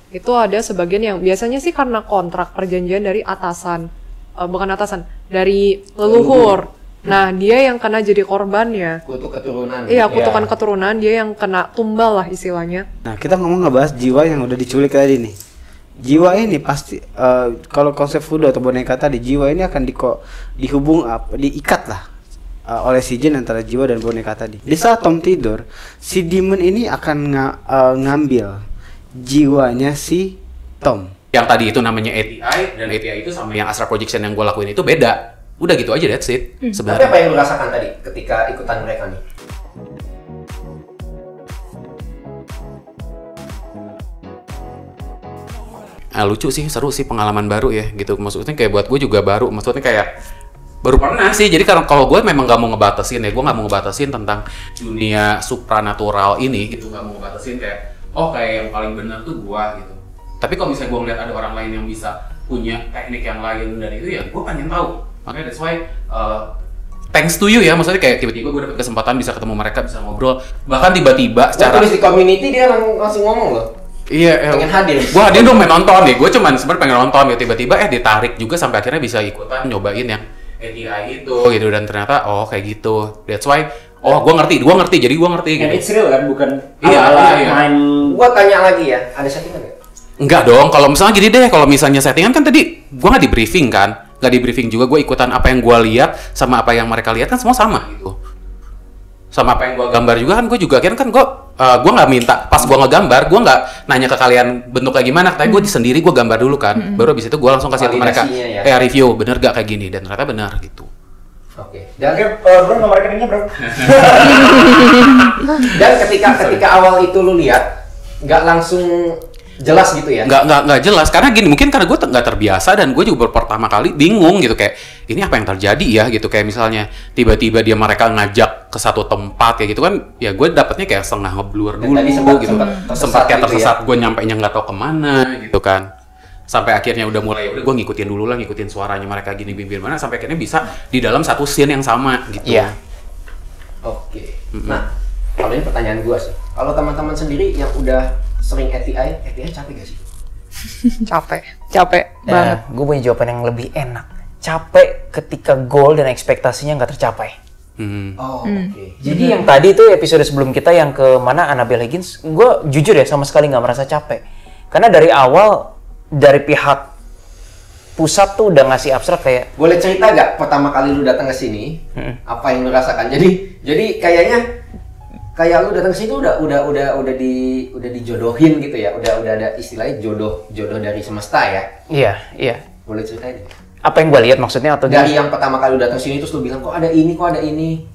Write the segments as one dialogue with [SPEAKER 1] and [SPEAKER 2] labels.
[SPEAKER 1] itu ada sebagian yang biasanya sih karena kontrak perjanjian dari atasan, bukan atasan, dari leluhur. Nah, dia yang kena jadi korbannya.
[SPEAKER 2] Kutuk keturunan.
[SPEAKER 1] Iya, kutukan keturunan, dia yang kena tumbal lah istilahnya.
[SPEAKER 3] Nah, kita ngebahas jiwa yang udah diculik tadi nih. Jiwa ini pasti kalau konsep voodoo atau boneka tadi, jiwa ini akan diikat lah oleh si jin antara jiwa dan boneka tadi. Di saat Tom tidur, si demon ini akan ngambil jiwanya si Tom.
[SPEAKER 4] Yang tadi itu namanya ATI, dan ATI itu sama yang astral projection yang gue lakuin itu beda. Udah gitu aja, that's it.
[SPEAKER 2] Tapi
[SPEAKER 4] Sebenarnya.
[SPEAKER 2] apa yang lu rasakan tadi ketika ikutan mereka nih?
[SPEAKER 4] Lucu sih, seru sih, pengalaman baru ya gitu. Maksudnya kayak buat gue juga baru. Maksudnya kayak baru pernah sih. Jadi kalau gue memang gak mau ngebatasin ya, gue gak mau ngebatasin tentang dunia supranatural ini gitu. Gak mau ngebatasin kayak, oh kayak yang paling benar tuh gue gitu. Tapi kalau misalnya gue ngeliat ada orang lain yang bisa punya teknik yang lain dan itu ya gue pengen tahu. Makanya that's why thanks to you ya, maksudnya kayak tiba-tiba gue dapet kesempatan bisa ketemu mereka, bisa ngobrol. Bahkan tiba-tiba secara
[SPEAKER 2] tulis di community dia langsung ngomong loh.
[SPEAKER 4] Iya,
[SPEAKER 2] pengen hadir.
[SPEAKER 4] Gue hadir dong, main nonton nih. Gue cuman sebenarnya pengen nonton ya, tiba-tiba ditarik juga sampai akhirnya bisa ikutan nyobain yang ATI itu gitu, dan ternyata oh kayak gitu. That's why gue ngerti, jadi gue ngerti gitu.
[SPEAKER 5] It's real kan, bukan
[SPEAKER 4] Iya.
[SPEAKER 5] main.
[SPEAKER 2] Gua tanya lagi ya, ada settingan nggak?
[SPEAKER 4] Enggak dong, kalau misalnya gini deh, kalau misalnya settingan kan tadi gue nggak di briefing kan, nggak di briefing juga, gue ikutan apa yang gue lihat sama apa yang mereka lihat kan semua sama gitu. Sama apa yang gue gambar juga kan, gue juga kan gue nggak minta pas gue ngegambar, gue nggak nanya ke kalian bentuk kayak gimana, tapi gue sendiri gue gambar dulu kan, baru abis itu gue langsung kasih ke mereka, review bener gak kayak gini, dan ternyata benar gitu.
[SPEAKER 2] Oke. Dan
[SPEAKER 5] Bro, nomor rekeningnya bro.
[SPEAKER 2] dan ketika awal itu lu lihat, nggak langsung jelas gitu ya?
[SPEAKER 4] Nggak jelas, karena gini, mungkin karena gue nggak terbiasa dan gue juga pertama kali bingung gitu, kayak ini apa yang terjadi ya gitu, kayak misalnya tiba-tiba mereka ngajak ke satu tempat kayak gitu kan, ya gue dapetnya kayak setengah ngeblur dulu gitu, sempat kayak tersesat, gue nyampainya nggak tahu kemana gitu kan, sampai akhirnya udah mulai udah gue ngikutin dulu lah, ngikutin suaranya mereka gini bimbing mana, sampai akhirnya bisa di dalam satu scene yang sama gitu.
[SPEAKER 2] Iya. Oke. Nah, kalau ini pertanyaan gue sih, kalau teman-teman sendiri yang udah sering ATI capek gak sih?
[SPEAKER 1] Capek banget.
[SPEAKER 5] Gue punya jawaban yang lebih enak. Capek ketika goal dan ekspektasinya nggak tercapai.
[SPEAKER 2] Oke.
[SPEAKER 5] Jadi yang tadi itu episode sebelum kita yang ke mana Annabelle Higgins, gue jujur ya sama sekali nggak merasa capek. Karena dari awal dari pihak pusat tuh udah ngasih abstrak kayak.
[SPEAKER 2] Boleh cerita gak pertama kali lu datang ke sini apa yang lu rasakan? Jadi kayaknya kayak lu datang ke sini udah dijodohin gitu ya, udah ada istilahnya jodoh dari semesta ya.
[SPEAKER 5] Iya.
[SPEAKER 2] Boleh ceritain?
[SPEAKER 5] Apa yang gue lihat maksudnya atau
[SPEAKER 2] dari yang pertama kali lu datang sini terus lu bilang kok ada ini.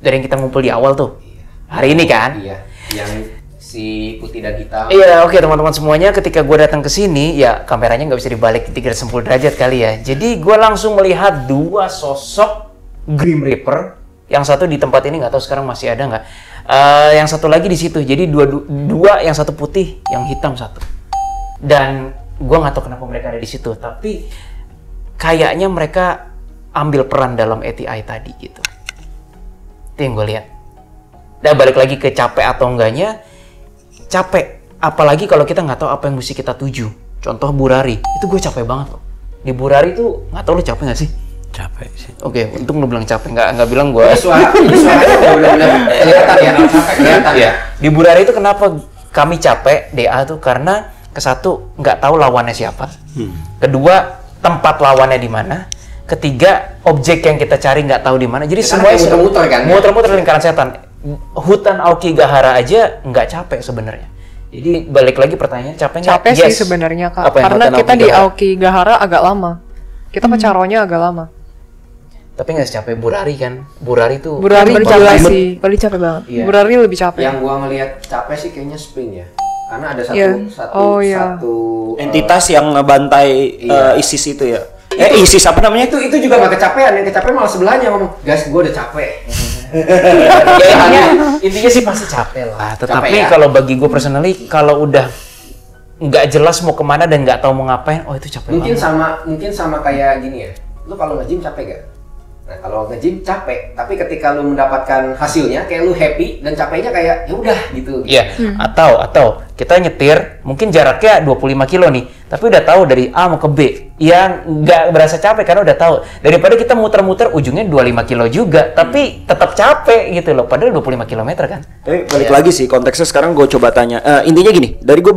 [SPEAKER 5] Dari yang kita ngumpul di awal tuh. Hari ini kan?
[SPEAKER 2] Iya. Yang si putih dan hitam.
[SPEAKER 5] Iya, oke teman-teman semuanya, ketika gue datang ke sini ya kameranya nggak bisa dibalik 360 derajat kali ya. Jadi gue langsung melihat dua sosok Grim Reaper. Yang satu di tempat ini, nggak tahu sekarang masih ada nggak. Yang satu lagi di situ. Jadi dua, yang satu putih, yang hitam satu. Dan gue nggak tahu kenapa mereka ada di situ. Tapi kayaknya mereka ambil peran dalam ATI tadi gitu. Itu yang gue lihat. Dan balik lagi ke capek atau enggaknya, capek. Apalagi kalau kita nggak tahu apa yang mesti kita tuju. Contoh Burari, itu gue capek banget loh. Di Burari tuh nggak tahu lo capek nggak sih?
[SPEAKER 3] Capek sih.
[SPEAKER 5] Oke, untung lu bilang capek, nggak bilang gue.
[SPEAKER 2] Suaranya benar-benar kelihatan ya.
[SPEAKER 5] Di Burari itu kenapa kami capek DA tuh karena kesatu nggak tahu lawannya siapa. Kedua, tempat lawannya di mana. Ketiga, objek yang kita cari nggak tahu di mana. Jadi semuanya
[SPEAKER 2] muter-muter kan?
[SPEAKER 5] Muter-muter lingkaran setan. Hutan Aokigahara aja nggak capek sebenarnya. Jadi balik lagi pertanyaan, capek nggak?
[SPEAKER 1] Capek sih sebenarnya Kak, karena kita di Aokigahara agak lama. Kita pacaronya agak lama.
[SPEAKER 5] Tapi nggak secapek Burari kan? Burari tuh.
[SPEAKER 1] Burari capek sih. Burari capek banget.
[SPEAKER 2] Iya.
[SPEAKER 1] Burari lebih capek.
[SPEAKER 2] Yang gua ngelihat capek sih kayaknya Spring ya. Karena ada satu
[SPEAKER 3] entitas yang ngebantai ISIS itu ya. ISIS apa namanya?
[SPEAKER 2] Itu juga nggak kecapean, yang kecapean malah sebelahnya ngomong, guys, gua udah capek.
[SPEAKER 5] Intinya sih pasti capek lah. Tetapi
[SPEAKER 2] Capek ya?
[SPEAKER 5] kalau bagi gue personally, kalau udah nggak jelas mau kemana dan nggak tahu mau ngapain, oh itu capek
[SPEAKER 2] Mungkin
[SPEAKER 5] banget.
[SPEAKER 2] sama kayak gini ya. Lu kalau nge-gym capek gak? Nah kalau nge-gym capek, tapi ketika lu mendapatkan hasilnya kayak lu happy dan capeknya kayak ya udah gitu.
[SPEAKER 5] Iya, atau kita nyetir mungkin jaraknya 25 kilo nih, tapi udah tahu dari A mau ke B, ya nggak berasa capek karena udah tahu. Daripada kita muter-muter ujungnya 25 kilo juga, tapi tetap capek gitu loh, padahal 25 km kan.
[SPEAKER 6] Tapi balik lagi sih konteksnya sekarang gue coba tanya. Intinya gini, dari gue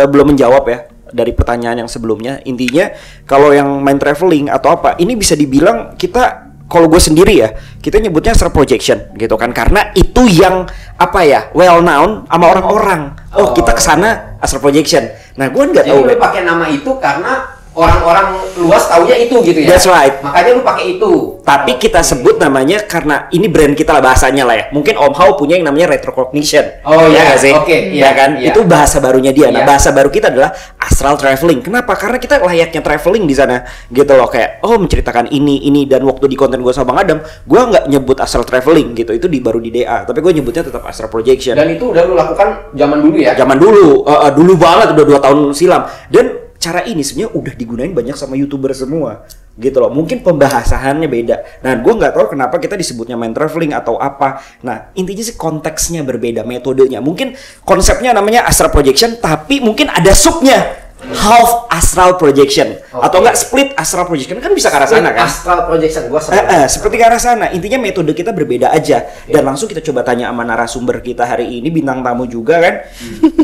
[SPEAKER 6] belum menjawab ya dari pertanyaan yang sebelumnya. Intinya kalau yang main traveling atau apa, ini bisa dibilang kita, kalau gue sendiri ya, kita nyebutnya astral projection gitu kan, karena itu yang apa ya, well known sama orang-orang. Oh, kita kesana astral projection. Nah, gue nggak
[SPEAKER 2] Jadi
[SPEAKER 6] tahu.
[SPEAKER 2] lu pakai nama itu karena orang-orang luas taunya itu gitu ya.
[SPEAKER 6] That's right.
[SPEAKER 2] Makanya lu pakai itu.
[SPEAKER 6] Tapi kita sebut namanya karena ini brand kita lah bahasanya lah ya. Mungkin Om Hao punya yang namanya retrocognition.
[SPEAKER 2] Oh
[SPEAKER 6] ya
[SPEAKER 2] iya,
[SPEAKER 6] nggak sih?
[SPEAKER 2] oke,
[SPEAKER 6] Ya
[SPEAKER 2] iya,
[SPEAKER 6] kan?
[SPEAKER 2] iya.
[SPEAKER 6] Itu bahasa barunya dia. Nah,
[SPEAKER 2] Iya.
[SPEAKER 6] bahasa baru kita adalah astral traveling. Kenapa? Karena kita layaknya traveling di sana gitu loh, kayak menceritakan ini dan waktu di konten gue sama Bang Adam, gue nggak nyebut astral traveling gitu. Itu baru di DA, tapi gue nyebutnya tetap astral projection.
[SPEAKER 2] Dan itu udah lu lakukan zaman dulu ya.
[SPEAKER 6] Zaman dulu, dulu banget, udah 2 tahun silam. Dan cara ini sebenarnya udah digunain banyak sama YouTuber semua gitu loh. Mungkin pembahasannya beda. Nah, gue nggak tahu kenapa kita disebutnya mind traveling atau apa. Nah, intinya sih konteksnya berbeda, metodenya. Mungkin konsepnya namanya astral projection, tapi mungkin ada subnya. Half astral projection atau enggak split astral projection, kan bisa ke arah sana kan?
[SPEAKER 2] Astral projection gua
[SPEAKER 6] Seperti ke arah sana. Intinya metode kita berbeda aja. Dan langsung kita coba tanya sama narasumber kita hari ini, bintang tamu juga kan,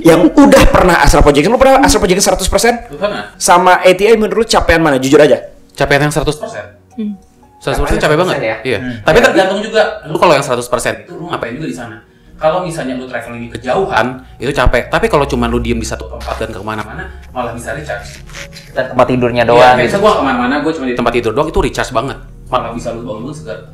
[SPEAKER 6] yang udah pernah astral projection. Lu pernah astral projection 100%?
[SPEAKER 4] Lu pernah?
[SPEAKER 6] Sama ATI menurut lu capaian mana? Jujur aja.
[SPEAKER 4] Capaian yang 100%. 100% capek banget.
[SPEAKER 2] ya?
[SPEAKER 4] Iya. Tapi tergantung juga. Lu kalau yang 100% itu lu ngapain juga di sana. Kalau misalnya lu traveling kejauhan, itu capek. Tapi kalau cuma lu diem di satu tempat dan kemana-mana, malah bisa recharge.
[SPEAKER 5] Dan tempat tidurnya
[SPEAKER 4] Iya,
[SPEAKER 5] doang
[SPEAKER 4] kayak
[SPEAKER 5] gitu.
[SPEAKER 4] misalnya gua kemana-mana, gua cuma di tempat tidur doang, itu recharge banget. Malah bisa lu bangun segar.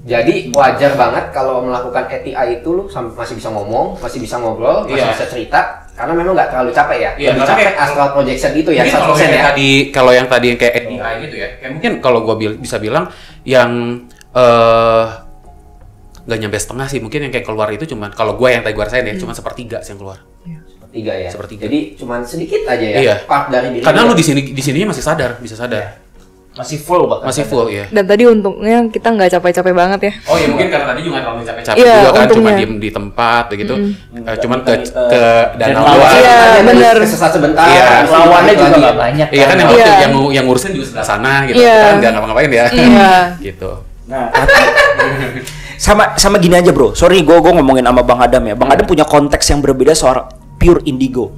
[SPEAKER 2] Jadi wajar banget kalau melakukan ATI itu lu masih bisa ngomong, masih bisa ngobrol, masih
[SPEAKER 4] Iya.
[SPEAKER 2] bisa cerita, karena memang nggak terlalu capek ya.
[SPEAKER 4] Iya,
[SPEAKER 2] Lebih
[SPEAKER 4] karena
[SPEAKER 2] capek
[SPEAKER 4] kayak-
[SPEAKER 2] astral projection itu ya,
[SPEAKER 4] Mungkin kalau
[SPEAKER 2] 100%
[SPEAKER 4] kayak
[SPEAKER 2] ya.
[SPEAKER 4] tadi, kalau yang tadi yang kayak ADI gitu ya, kayak mungkin kalau gua bisa bilang yang nggak nyampe setengah sih, mungkin yang kayak keluar itu cuman, kalau gua yang tadi gua rasain ya, cuma sepertiga sih yang keluar.
[SPEAKER 2] Sepertiga ya.
[SPEAKER 4] Sepertiga.
[SPEAKER 2] Jadi cuman sedikit aja ya.
[SPEAKER 4] Iya.
[SPEAKER 2] Part dari diri.
[SPEAKER 4] Karena
[SPEAKER 2] lu.
[SPEAKER 4] lu di sini masih sadar, bisa sadar,
[SPEAKER 5] Masih full bahkan.
[SPEAKER 4] masih full ya.
[SPEAKER 1] Dan tadi untungnya kita nggak capek-capek banget ya.
[SPEAKER 4] Oh ya mungkin karena tadi juga nggak terlalu capek-capek
[SPEAKER 1] Iya,
[SPEAKER 4] juga kan, cuma
[SPEAKER 1] untungnya.
[SPEAKER 4] diem di tempat begitu, cuman ke danau
[SPEAKER 5] lawan.
[SPEAKER 4] doang.
[SPEAKER 1] Iya,
[SPEAKER 2] Tadi
[SPEAKER 1] bener.
[SPEAKER 2] Kesesat sebentar.
[SPEAKER 4] Iya,
[SPEAKER 2] habis itu
[SPEAKER 5] Lawannya
[SPEAKER 2] balik
[SPEAKER 5] juga
[SPEAKER 2] lagi.
[SPEAKER 5] nggak banyak.
[SPEAKER 4] Iya kan
[SPEAKER 1] Iya.
[SPEAKER 4] yang ngurusin juga sebelah sana gitu,
[SPEAKER 1] Iya.
[SPEAKER 4] kita kan nggak ngapa-ngapain ya,
[SPEAKER 1] Iya.
[SPEAKER 4] gitu.
[SPEAKER 6] Nah, sama gini aja bro. Sorry, gue ngomongin sama Bang Adam ya. Bang Adam punya konteks yang berbeda soal pure indigo.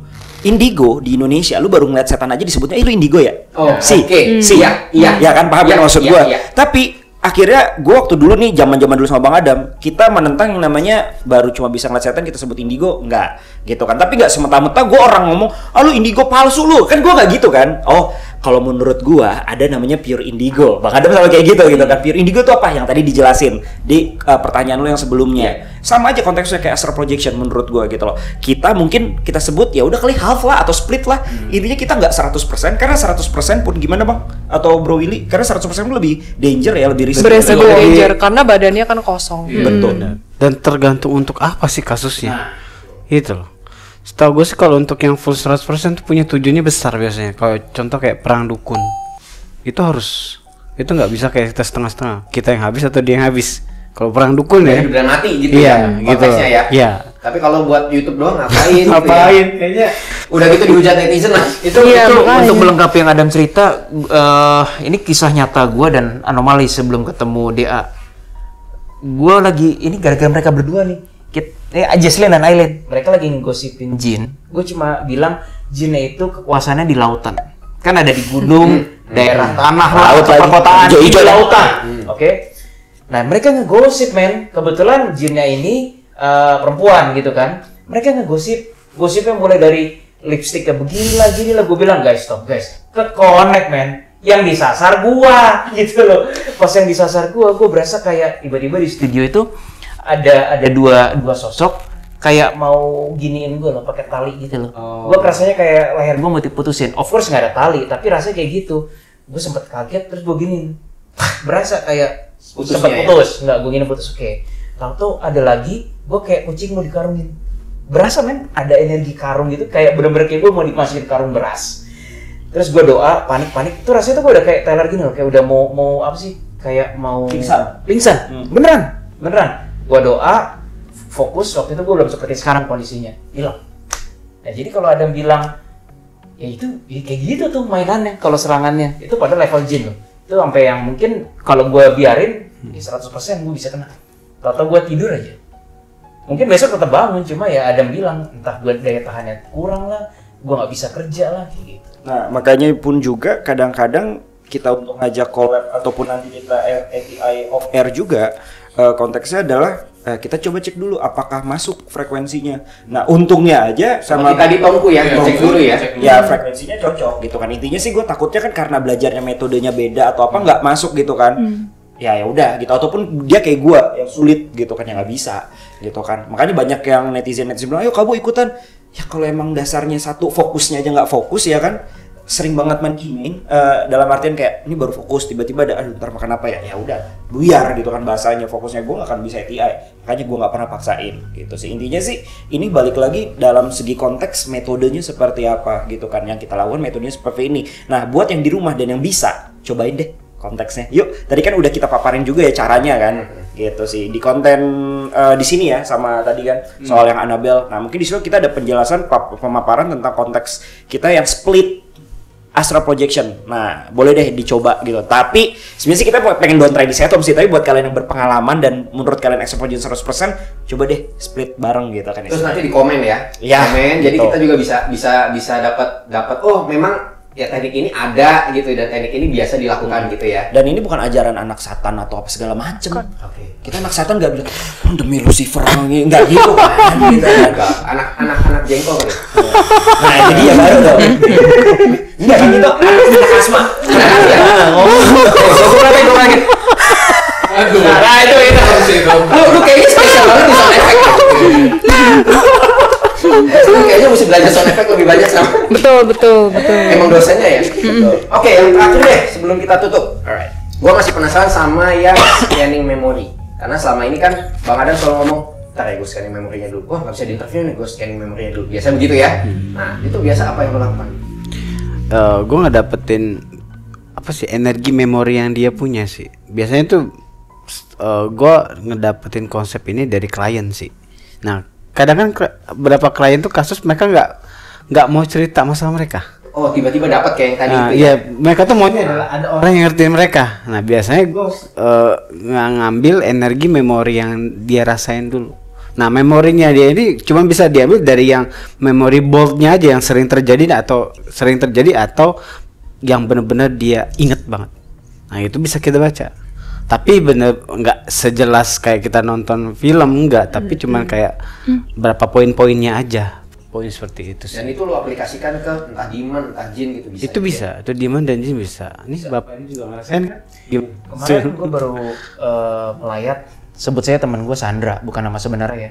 [SPEAKER 6] Indigo di Indonesia, lu baru ngeliat setan aja disebutnya, lu indigo ya?
[SPEAKER 2] Oh,
[SPEAKER 6] Si,
[SPEAKER 2] oke.
[SPEAKER 6] si,
[SPEAKER 2] Iya.
[SPEAKER 6] ya kan, paham kan
[SPEAKER 2] Iya,
[SPEAKER 6] maksud
[SPEAKER 2] iya,
[SPEAKER 6] gue.
[SPEAKER 2] iya.
[SPEAKER 6] Tapi akhirnya gue waktu dulu nih, zaman dulu sama Bang Adam, kita menentang yang namanya baru cuma bisa ngeliat setan kita sebut indigo, enggak gitu kan. Tapi nggak semata-mata gue orang ngomong, lu indigo palsu lu, kan gue nggak gitu kan. Oh, kalau menurut gue ada namanya pure indigo. Bang Adam selalu kayak gitu kan. Pure indigo itu apa? Yang tadi dijelasin di pertanyaan lu yang sebelumnya. Sama aja konteksnya kayak astral projection menurut gue gitu loh. Kita mungkin kita sebut ya udah kali half lah atau split lah. Intinya kita nggak 100%, karena 100% pun gimana Bang? Atau Bro Willy? Karena 100% pun lebih danger ya, lebih risiko.
[SPEAKER 1] Beresiko
[SPEAKER 6] Lebih-
[SPEAKER 1] danger karena badannya kan kosong.
[SPEAKER 6] Betul.
[SPEAKER 3] Dan tergantung untuk apa sih kasusnya. Itu loh. Setahu gue sih kalau untuk yang full 100% tuh punya tujuannya besar biasanya. Kalau contoh kayak perang dukun, itu nggak bisa kayak kita setengah-setengah. Kita yang habis atau dia yang habis. Kalau perang dukun ya.
[SPEAKER 2] Hidup dan mati gitu
[SPEAKER 3] Iya,
[SPEAKER 2] ya.
[SPEAKER 3] gitu.
[SPEAKER 2] Konteksnya ya.
[SPEAKER 3] Iya.
[SPEAKER 2] Tapi kalau buat YouTube doang ngapain? gitu ya?
[SPEAKER 3] Ngapain? Kayaknya
[SPEAKER 2] Udah gitu dihujat netizen lah.
[SPEAKER 5] Itu
[SPEAKER 1] Iya, makanya.
[SPEAKER 5] untuk melengkapi yang Adam cerita, ini kisah nyata gue dan anomali sebelum ketemu DA. Gue lagi, ini gara-gara mereka berdua nih. Jesslyn dan Aileen, mereka lagi ngegosipin jin. Gue cuma bilang jinnya itu kekuasaannya di lautan. Kan ada di gunung, daerah tanah laut,
[SPEAKER 6] Laut lagi.
[SPEAKER 5] perkotaan,
[SPEAKER 6] Hijau-hijau
[SPEAKER 5] di
[SPEAKER 6] lah.
[SPEAKER 5] lautan. Oke. Nah, mereka ngegosip, men. Kebetulan jinnya ini perempuan gitu kan. Mereka gosipnya mulai dari lipstick kayak begini lah. Gue bilang, guys, stop guys. Ke-connect, men. Yang disasar gua gitu loh. Pas yang disasar gua berasa kayak tiba-tiba di studio itu ada dua sosok kayak mau giniin gue loh pakai tali gitu loh. Gue rasanya kayak leher gue mau diputusin. Of course nggak ada tali, tapi rasanya kayak gitu. Gue sempet kaget terus gue giniin. Berasa kayak
[SPEAKER 2] Putusnya
[SPEAKER 5] sempet
[SPEAKER 2] ya?
[SPEAKER 5] putus, nggak gue gini putus. Oke. Tahu ada lagi, gue kayak kucing mau dikarungin. Berasa men ada energi karung gitu, kayak bener-bener kayak gue mau dimasukin karung beras. Terus gue doa, panik. Itu rasanya tuh gue udah kayak Tyler gini loh, kayak udah mau apa sih? kayak mau
[SPEAKER 6] Pingsan.
[SPEAKER 5] Beneran. Gua doa, fokus, waktu itu gua belum seperti sekarang kondisinya, hilang. Nah jadi kalau ada yang bilang, ya itu ya kayak gitu tuh mainannya, kalau serangannya itu pada level jin loh. Itu sampai yang mungkin kalau gua biarin, ya 100% gua bisa kena. Atau gua tidur aja, mungkin besok tetap bangun, cuma ya ada yang bilang entah gua daya tahannya kurang lah, gua nggak bisa kerja lah kayak gitu.
[SPEAKER 6] Nah, makanya pun juga kadang-kadang kita untuk ngajak collab ataupun nanti kita API off air juga, konteksnya adalah kita coba cek dulu apakah masuk frekuensinya. Nah, untungnya aja sama
[SPEAKER 2] tadi Tongku ya, cek dulu ya.
[SPEAKER 6] Ya, frekuensinya cocok gitu kan. Intinya sih gue takutnya kan karena belajarnya metodenya beda atau apa nggak masuk gitu kan. Ya udah gitu, ataupun dia kayak gue yang sulit gitu kan, yang nggak bisa gitu kan. Makanya banyak yang netizen bilang, ayo kamu ikutan. Ya kalau emang dasarnya satu, fokusnya aja nggak fokus ya kan, sering banget main gaming, dalam artian kayak ini baru fokus tiba-tiba ada aduh ntar makan apa ya udah buyar gitu kan bahasanya, fokusnya gue nggak akan bisa ATI, makanya gue nggak pernah paksain gitu sih. Intinya sih ini balik lagi dalam segi konteks metodenya seperti apa gitu kan, yang kita lakukan metodenya seperti ini. Nah buat yang di rumah dan yang bisa, cobain deh konteksnya. Yuk, tadi kan udah kita paparin juga ya caranya kan, gitu sih di konten di sini ya, sama tadi kan soal yang Annabelle. Nah mungkin di situ kita ada penjelasan pemaparan tentang konteks kita yang split astral projection. Nah boleh deh dicoba gitu. Tapi sebenarnya sih kita pengen don't try di setup sih, tapi buat kalian yang berpengalaman dan menurut kalian astral projection 100%, coba deh split bareng gitu kan.
[SPEAKER 2] Terus nanti di komen ya. Komen. Jadi
[SPEAKER 6] gitu.
[SPEAKER 2] kita juga bisa dapat oh memang ya teknik ini ada gitu, dan teknik ini biasa dilakukan gitu ya.
[SPEAKER 6] Dan ini bukan ajaran anak satan atau apa segala macem.
[SPEAKER 2] Oke.
[SPEAKER 6] Kita anak satan nggak bilang demi Lucifer nggak gitu kan. Gitu kan.
[SPEAKER 2] Anak jengkol kali.
[SPEAKER 6] Nah jadi ya baru dong. Enggak kan itu anak asma. Gue lagi.
[SPEAKER 4] Aduh.
[SPEAKER 5] Nah itu
[SPEAKER 4] Harus itu.
[SPEAKER 2] Lu kayaknya spesial banget di sound effect. Lu kayaknya mesti belajar sound effect lebih banyak sama.
[SPEAKER 1] Betul.
[SPEAKER 2] Emang dosennya ya? Oke, yang terakhir deh sebelum kita tutup.
[SPEAKER 6] Alright.
[SPEAKER 2] Gua masih penasaran sama yang scanning memory. Karena selama ini kan Bang Adam selalu ngomong, ntar ya gue scanning memorinya dulu. Wah nggak bisa diinterview nih, gue scanning memorinya dulu. Biasa begitu ya? Nah itu biasa apa yang lo lakukan?
[SPEAKER 3] Gue nggak dapetin apa sih energi memori yang dia punya sih. Biasanya tuh gue ngedapetin konsep ini dari klien sih. Nah kadang kan beberapa klien tuh kasus mereka nggak mau cerita masalah mereka.
[SPEAKER 2] Oh tiba-tiba dapat kayak yang tadi
[SPEAKER 3] Nah,
[SPEAKER 2] itu
[SPEAKER 3] iya,
[SPEAKER 2] ya?
[SPEAKER 3] mereka tuh maunya adalah ada orang yang ngertiin mereka. Nah biasanya gue ngambil energi memori yang dia rasain dulu. Nah memorinya dia ini cuma bisa diambil dari yang memori boldnya aja, yang sering terjadi atau yang benar-benar dia inget banget. Nah itu bisa kita baca. Tapi bener nggak sejelas kayak kita nonton film, enggak. Tapi cuman kayak berapa poin-poinnya aja. Poin seperti itu sih.
[SPEAKER 2] Dan itu lo aplikasikan ke entah demon, entah jin gitu bisa?
[SPEAKER 3] Itu bisa, itu demon dan jin bisa. Ini bapak ini juga ngerasain kan?
[SPEAKER 5] kemarin gue baru melayat, sebut saya teman gue Sandra, bukan nama sebenarnya ya.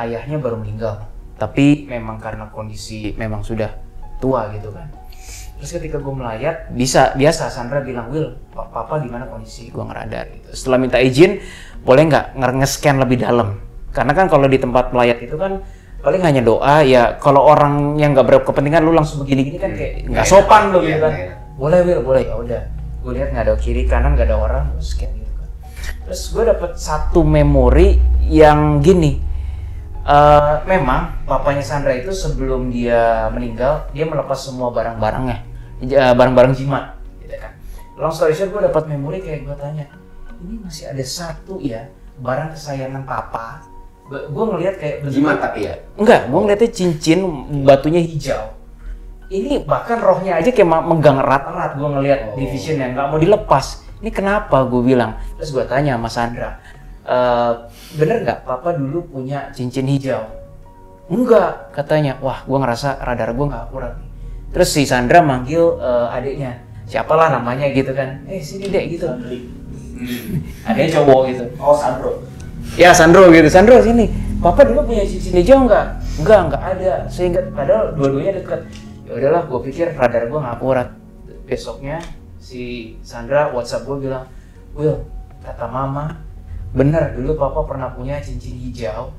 [SPEAKER 5] Ayahnya baru meninggal, tapi memang karena kondisi memang sudah tua gitu kan. Terus ketika gue melayat, biasa Sandra bilang, Will, papa gimana kondisi? Gue ngeradar gitu. Setelah minta izin, boleh nggak nge-scan lebih dalam? Karena kan kalau di tempat melayat itu kan paling hanya doa ya. Kalau orang yang nggak berkepentingan lu langsung begini-gini kan kayak nggak sopan lu gitu kan. Boleh Will, boleh. Ya udah, gue lihat nggak ada kiri kanan, nggak ada orang, gue scan gitu kan. Terus gue dapet satu memori yang gini. Memang papanya Sandra itu sebelum dia meninggal, dia melepas semua barang-barangnya, barang-barang jimat gitu kan. Long story short, gue dapat memori kayak gue tanya, ini masih ada satu ya barang kesayangan papa. Gue ngelihat kayak
[SPEAKER 2] Jimat tapi ya?
[SPEAKER 5] Enggak, gue ngeliatnya cincin batunya hijau. Ini bahkan rohnya aja kayak megang erat-erat. Gue ngeliat di visionnya nggak mau dilepas. Ini kenapa? Gue bilang. Terus gue tanya sama Sandra, bener nggak papa dulu punya cincin hijau? Enggak, katanya. Wah, gue ngerasa radar gue nggak akurat. Terus si Sandra manggil adiknya, siapalah namanya gitu kan. Sini dek gitu. Adiknya cowok gitu.
[SPEAKER 6] Oh Sandro.
[SPEAKER 5] Ya Sandro gitu, Sandro sini. Papa dulu punya cincin hijau nggak? Nggak ada. Sehingga padahal dua-duanya dekat. Ya udahlah, gue pikir radar gue nggak akurat. Besoknya si Sandra WhatsApp gue bilang, Will, kata mama, bener dulu papa pernah punya cincin hijau.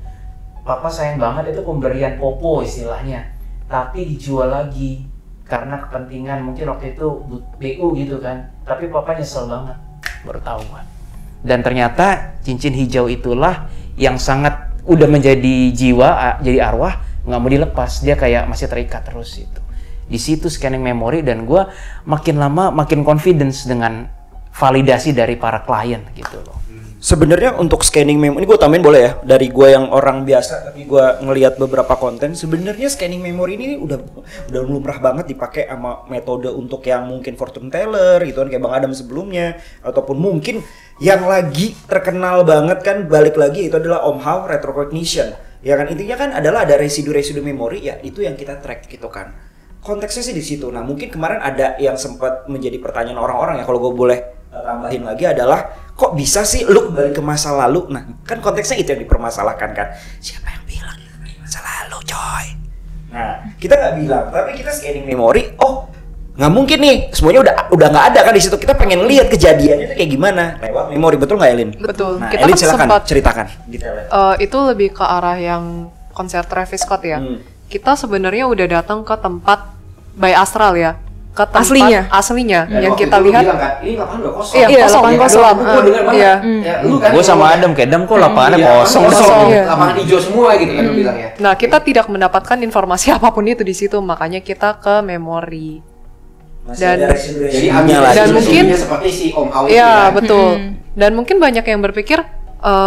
[SPEAKER 5] Papa sayang banget, itu pemberian popo istilahnya. Tapi dijual lagi karena kepentingan mungkin waktu itu BU gitu kan. Tapi papa nyesel banget. baru tahu gua. Dan ternyata cincin hijau itulah yang sangat udah menjadi jiwa, jadi arwah, nggak mau dilepas. Dia kayak masih terikat terus itu. Di situ scanning memori dan gua makin lama makin confidence dengan validasi dari para klien gitu loh.
[SPEAKER 6] Sebenarnya untuk scanning memori, ini gue tambahin boleh ya, dari gue yang orang biasa tapi gue ngelihat beberapa konten, sebenarnya scanning memori ini udah lumrah banget dipakai sama metode untuk yang mungkin fortune teller gitu kan, kayak Bang Adam sebelumnya, ataupun mungkin yang lagi terkenal banget kan, balik lagi itu adalah Om How retrocognition. Ya kan, intinya kan adalah ada residu-residu memori, ya itu yang kita track gitu kan. Konteksnya sih di situ. Nah, mungkin kemarin ada yang sempat menjadi pertanyaan orang-orang ya, kalau gue boleh tambahin lagi adalah, kok bisa sih lu kembali ke masa lalu? Nah, kan konteksnya itu yang dipermasalahkan kan. Siapa yang bilang masa lalu, coy? Nah, kita nggak bilang, tapi kita scanning memori. Oh, nggak mungkin nih, semuanya udah nggak ada kan di situ. Kita pengen lihat kejadiannya itu kayak gimana lewat memori, betul nggak, Elin?
[SPEAKER 1] Betul.
[SPEAKER 6] Nah,
[SPEAKER 1] Kita
[SPEAKER 6] Elin
[SPEAKER 1] kan
[SPEAKER 6] silakan
[SPEAKER 1] sempat
[SPEAKER 6] ceritakan detailnya.
[SPEAKER 1] itu lebih ke arah yang konser Travis Scott ya. Kita sebenarnya udah datang ke tempat by astral ya. Ke tempat aslinya
[SPEAKER 2] Dan
[SPEAKER 1] yang
[SPEAKER 2] waktu
[SPEAKER 1] kita
[SPEAKER 2] itu lu
[SPEAKER 1] lihat.
[SPEAKER 2] bilang kan, ini lapangan udah kosong.
[SPEAKER 1] Iya, kosong.
[SPEAKER 2] Gue dengar banget.
[SPEAKER 1] Iya.
[SPEAKER 2] Ya, lu kan
[SPEAKER 5] Gue sama Adam kayak kok lapangannya
[SPEAKER 2] iya,
[SPEAKER 5] kosong.
[SPEAKER 1] Iya.
[SPEAKER 2] Lapangan hijau semua gitu kan lu bilang ya.
[SPEAKER 1] Nah, kita tidak mendapatkan informasi apapun itu di situ, makanya kita ke memori. Dan
[SPEAKER 2] Jadi
[SPEAKER 1] Dan mungkin-
[SPEAKER 2] seperti si Om How itu
[SPEAKER 1] iya,
[SPEAKER 2] ya.
[SPEAKER 1] betul. Dan mungkin banyak yang berpikir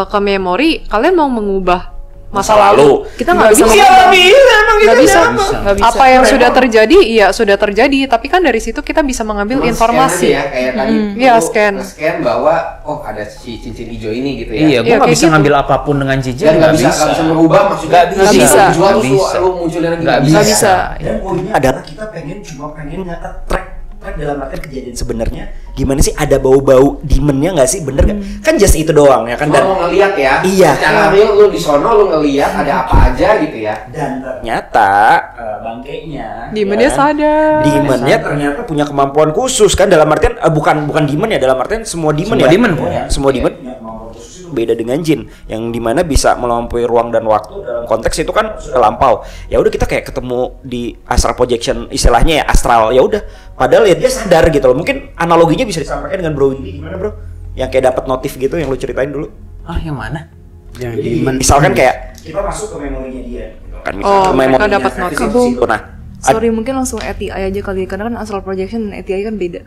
[SPEAKER 1] ke memori kalian mau mengubah masa lalu.
[SPEAKER 7] Kita nggak bisa
[SPEAKER 1] Nggak bisa.
[SPEAKER 7] Nggak bisa.
[SPEAKER 1] Apa yang sudah terjadi, iya sudah terjadi. Tapi kan dari situ kita bisa mengambil
[SPEAKER 2] Cuma
[SPEAKER 1] informasi.
[SPEAKER 2] scan aja ya, kayak tadi
[SPEAKER 1] Iya,
[SPEAKER 2] lu
[SPEAKER 1] scan.
[SPEAKER 2] nge-scan bahwa oh ada si cincin hijau ini gitu ya.
[SPEAKER 5] Iya, gue
[SPEAKER 1] Iya,
[SPEAKER 5] nggak
[SPEAKER 1] kayak
[SPEAKER 5] bisa
[SPEAKER 1] gitu.
[SPEAKER 5] ngambil apapun dengan cincin.
[SPEAKER 2] Dan nggak bisa merubah maksudnya.
[SPEAKER 5] Nggak
[SPEAKER 7] bisa.
[SPEAKER 2] Jual
[SPEAKER 5] Nggak
[SPEAKER 2] terus
[SPEAKER 5] bisa.
[SPEAKER 2] lu munculin lagi.
[SPEAKER 5] Nggak
[SPEAKER 7] Nggak bisa.
[SPEAKER 6] Dan poinnya adalah kita cuma pengen track dalam artian kejadian sebenarnya gimana sih, ada bau-bau demonnya nggak sih, bener nggak? Kan just itu doang ya kan.
[SPEAKER 2] Cuma
[SPEAKER 6] Dan
[SPEAKER 2] mau ngeliat ya.
[SPEAKER 6] Iya.
[SPEAKER 2] Secara real lu di sono lu ngeliat ada apa aja gitu ya.
[SPEAKER 6] dan ternyata bangkainya
[SPEAKER 1] Demonnya sadar.
[SPEAKER 6] demonnya ternyata punya kemampuan khusus kan, dalam artian bukan demon ya, dalam artian semua demon
[SPEAKER 5] Semua
[SPEAKER 6] ya.
[SPEAKER 5] demon punya.
[SPEAKER 6] Semua demon punya kemampuan khusus, itu beda dengan jin yang dimana bisa melampaui ruang dan waktu. Dalam konteks itu kan sudah lampau. Ya udah kita kayak ketemu di astral projection istilahnya ya, astral. Ya udah, padahal ya dia sadar gitu loh. Mungkin analoginya bisa disampaikan dengan Bro ini gimana, Bro? Yang kayak dapat notif gitu yang lu ceritain dulu.
[SPEAKER 5] Ah, yang mana?
[SPEAKER 3] Yang
[SPEAKER 6] Jadi,
[SPEAKER 3] demon.
[SPEAKER 6] misalkan kayak kita masuk ke memorinya dia gitu kan,
[SPEAKER 1] Oh,
[SPEAKER 6] ke
[SPEAKER 1] mereka
[SPEAKER 6] memorinya
[SPEAKER 1] dapat
[SPEAKER 6] Travis
[SPEAKER 1] notif.
[SPEAKER 6] di situ. Nah,
[SPEAKER 7] Sorry, mungkin langsung ATI aja kali ya, karena kan astral projection dan ATI kan beda.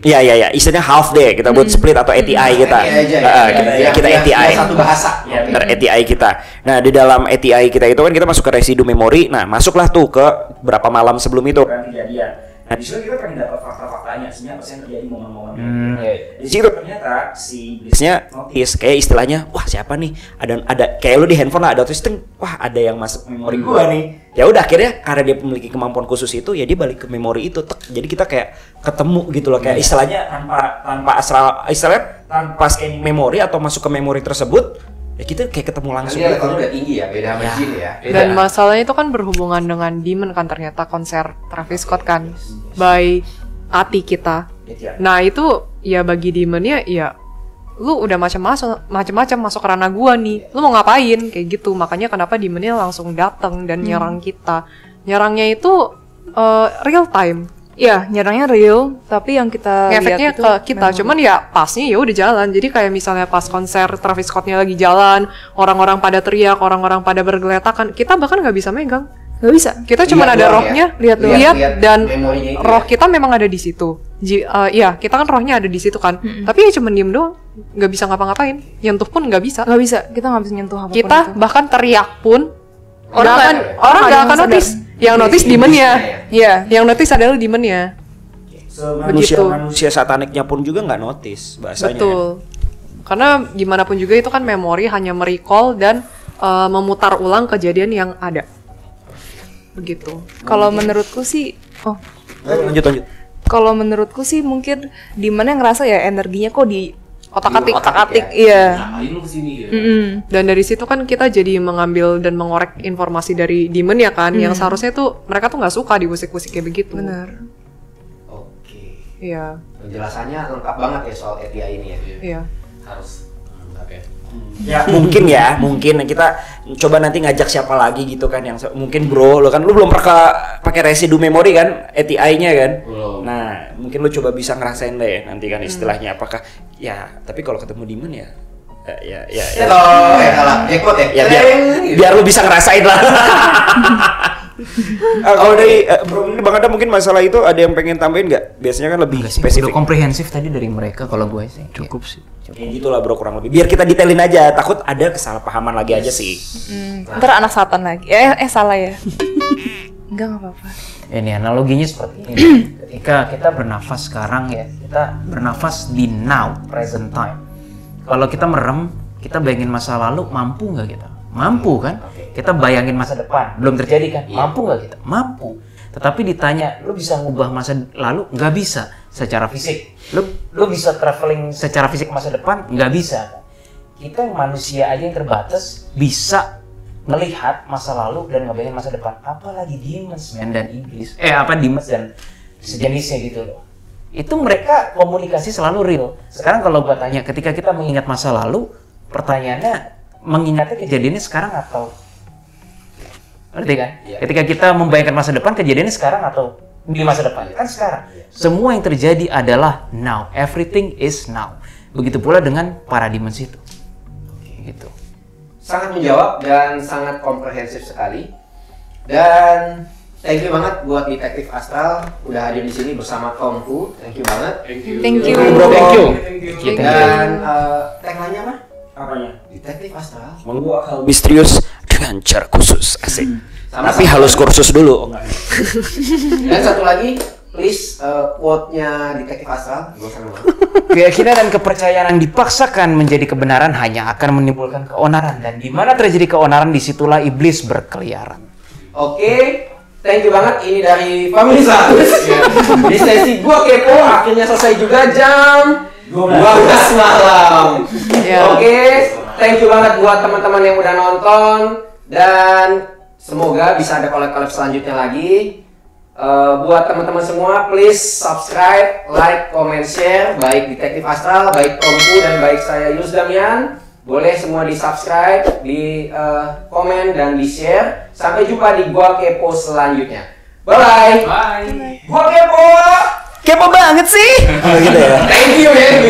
[SPEAKER 6] iya, istilahnya half day kita buat split atau ATI kita.
[SPEAKER 2] ATI aja ya.
[SPEAKER 6] Kita
[SPEAKER 2] Biar
[SPEAKER 6] ATI.
[SPEAKER 2] satu bahasa.
[SPEAKER 6] Ya,
[SPEAKER 2] Oke.
[SPEAKER 6] benar, ATI kita. Nah, di dalam ATI kita itu kan kita masuk ke residu memori. Nah, masuklah tuh ke berapa malam sebelum itu kan kejadian. Nah, di situ kita pengen dapat fakta-faktanya, sebenarnya apa sih yang terjadi momen-momen. Di situ ternyata si iblisnya notice kayak istilahnya, wah siapa nih? Ada kayak lu di handphone lah ada tulisan, wah ada yang masuk memori gua nih. Ya udah, akhirnya karena dia memiliki kemampuan khusus itu, ya dia balik ke memori itu. Jadi kita kayak ketemu gitu loh, kayak istilahnya tanpa astral, istilahnya tanpa scanning memori atau masuk ke memori tersebut, ya kita kayak ketemu langsung.
[SPEAKER 2] Dia levelnya udah tinggi ya, beda sama jin ya.
[SPEAKER 1] Dan masalahnya itu kan berhubungan dengan demon kan, ternyata konser Travis Scott kan by hati kita. Nah itu ya bagi demonnya ya lu udah macam-macam masuk ke ranah gua nih, lu mau ngapain kayak gitu. Makanya kenapa demonnya langsung datang dan nyerang kita. Nyerangnya itu real time.
[SPEAKER 7] Iya, nyerangnya real, tapi yang kita
[SPEAKER 1] Efeknya
[SPEAKER 7] lihat itu
[SPEAKER 1] ke kita,
[SPEAKER 7] memang-
[SPEAKER 1] cuman ya pasnya ya udah jalan. Jadi kayak misalnya pas konser Travis Scottnya lagi jalan, orang-orang pada teriak, orang-orang pada bergeletakan, kita bahkan nggak bisa megang.
[SPEAKER 7] nggak bisa.
[SPEAKER 1] Kita cuma
[SPEAKER 2] Lihat
[SPEAKER 1] ada
[SPEAKER 2] doang
[SPEAKER 1] rohnya,
[SPEAKER 2] ya?
[SPEAKER 1] lihat
[SPEAKER 2] Lihat
[SPEAKER 1] dan
[SPEAKER 2] memorinya itu
[SPEAKER 1] roh
[SPEAKER 2] ya?
[SPEAKER 1] kita memang ada di situ. Iya, kita kan rohnya ada di situ kan. Tapi ya cuma diem doang, nggak bisa ngapa-ngapain. Nyentuh pun nggak bisa.
[SPEAKER 7] Nggak bisa, kita nggak bisa nyentuh apapun
[SPEAKER 1] Kita
[SPEAKER 7] itu.
[SPEAKER 1] bahkan teriak pun
[SPEAKER 7] Orang
[SPEAKER 1] orang
[SPEAKER 7] nggak-
[SPEAKER 1] orang nggak
[SPEAKER 7] ada
[SPEAKER 1] akan
[SPEAKER 7] yang
[SPEAKER 1] notice.
[SPEAKER 7] sadar.
[SPEAKER 1] Yang notice demonnya.
[SPEAKER 7] Iya.
[SPEAKER 1] Yang notice adalah demonnya. Begitu.
[SPEAKER 6] Manusia sataniknya pun juga nggak notice bahasanya.
[SPEAKER 1] Betul. Karena gimana pun juga itu kan memori hanya merecall dan memutar ulang kejadian yang ada. Begitu.
[SPEAKER 7] Kalau menurutku sih,
[SPEAKER 6] Lanjut.
[SPEAKER 7] kalau menurutku sih mungkin di mana ngerasa ya energinya kok di
[SPEAKER 1] Otak-atik.
[SPEAKER 7] otak-atik, iya.
[SPEAKER 4] Ngapain lu kesini ya?
[SPEAKER 1] Dan dari situ kan kita jadi mengambil dan mengorek informasi dari demon ya kan, yang seharusnya tuh mereka tuh nggak suka diusik-usik kayak begitu.
[SPEAKER 7] Benar.
[SPEAKER 2] Oke.
[SPEAKER 1] Iya,
[SPEAKER 2] Penjelasannya lengkap banget ya soal ATI ini ya.
[SPEAKER 1] iya.
[SPEAKER 4] Harus. Oke.
[SPEAKER 6] Ya mungkin kita coba nanti ngajak siapa lagi gitu kan, yang mungkin Bro lo kan lu belum pernah pakai residu memori kan, ATI-nya kan.
[SPEAKER 4] Belum.
[SPEAKER 6] Nah Nah, mungkin lu coba bisa ngerasain deh nanti kan istilahnya apakah ya, tapi kalau ketemu Demon ya
[SPEAKER 2] Halo, kalah jackpot ya.
[SPEAKER 6] ya biar lu bisa ngerasain lah. Kalau dari Bro ini Bang Adam mungkin masalah itu ada yang pengen tambahin nggak? Biasanya kan lebih
[SPEAKER 5] Udah
[SPEAKER 6] spesifik.
[SPEAKER 5] komprehensif tadi dari mereka kalau gue sih.
[SPEAKER 3] Cukup sih.
[SPEAKER 6] Ya gitulah Bro kurang lebih. Biar kita detailin aja, takut ada kesalahpahaman lagi aja sih.
[SPEAKER 7] Ntar anak satan lagi. Salah ya. Enggak apa-apa.
[SPEAKER 5] Ini analoginya seperti ini. Ketika kita bernafas sekarang ya, kita bernafas di now, present time. Kalau kita merem, kita bayangin masa lalu, mampu nggak kita? Mampu kan? Kita bayangin masa depan, belum terjadi kan? Mampu nggak kita? Mampu. Tetapi ditanya, lu bisa ngubah masa lalu? Nggak bisa secara fisik. Lu bisa traveling secara fisik masa depan? Nggak bisa. Kita manusia aja yang terbatas bisa melihat masa lalu dan ngebayangin masa depan. Apalagi demons man dan iblis. Demons dan sejenisnya gitu loh. Itu mereka komunikasi selalu real. Sekarang kalau gua tanya, ketika kita mengingat masa lalu, pertanyaannya mengingatnya kejadiannya sekarang atau ngerti kan?
[SPEAKER 2] Iya.
[SPEAKER 5] Ketika kita membayangkan masa depan, kejadiannya sekarang atau di masa depan? Kan sekarang. Semua yang terjadi adalah now. Everything is now. Begitu pula dengan para demons itu. Gitu.
[SPEAKER 2] Sangat menjawab dan sangat komprehensif sekali. Dan thank you banget buat Detektif Astral udah hadir di sini bersama Tomku. Thank you banget.
[SPEAKER 7] Thank you.
[SPEAKER 2] Thank you. Dan tagline-nya apa?
[SPEAKER 6] Apanya?
[SPEAKER 2] Detektif Astral.
[SPEAKER 6] Menguak hal misterius dengan cara khusus. Asik.
[SPEAKER 2] Sama-sama.
[SPEAKER 6] Tapi halus kursus dulu.
[SPEAKER 2] Dan satu lagi, please quote-nya Detektif Astral. Gue seneng banget.
[SPEAKER 5] Keyakinan dan kepercayaan yang dipaksakan menjadi kebenaran hanya akan menimbulkan keonaran, dan di mana terjadi keonaran disitulah iblis berkeliaran.
[SPEAKER 2] Oke, thank you banget. Ini dari Family 100. Di sesi Gua Kepo akhirnya selesai juga jam 12 malam. Oke, thank you banget buat teman-teman yang udah nonton, dan semoga bisa ada collab-collab selanjutnya lagi. Buat teman-teman semua, please subscribe, like, comment, share, baik Detektif Astral, baik Tomku, dan baik saya Yus Damian. Boleh semua di subscribe, di komen, dan di share. Sampai jumpa di Gua Kepo selanjutnya. Bye bye. Gua Kepo.
[SPEAKER 6] Kepo banget sih. Gitu ya.
[SPEAKER 2] Thank you ya.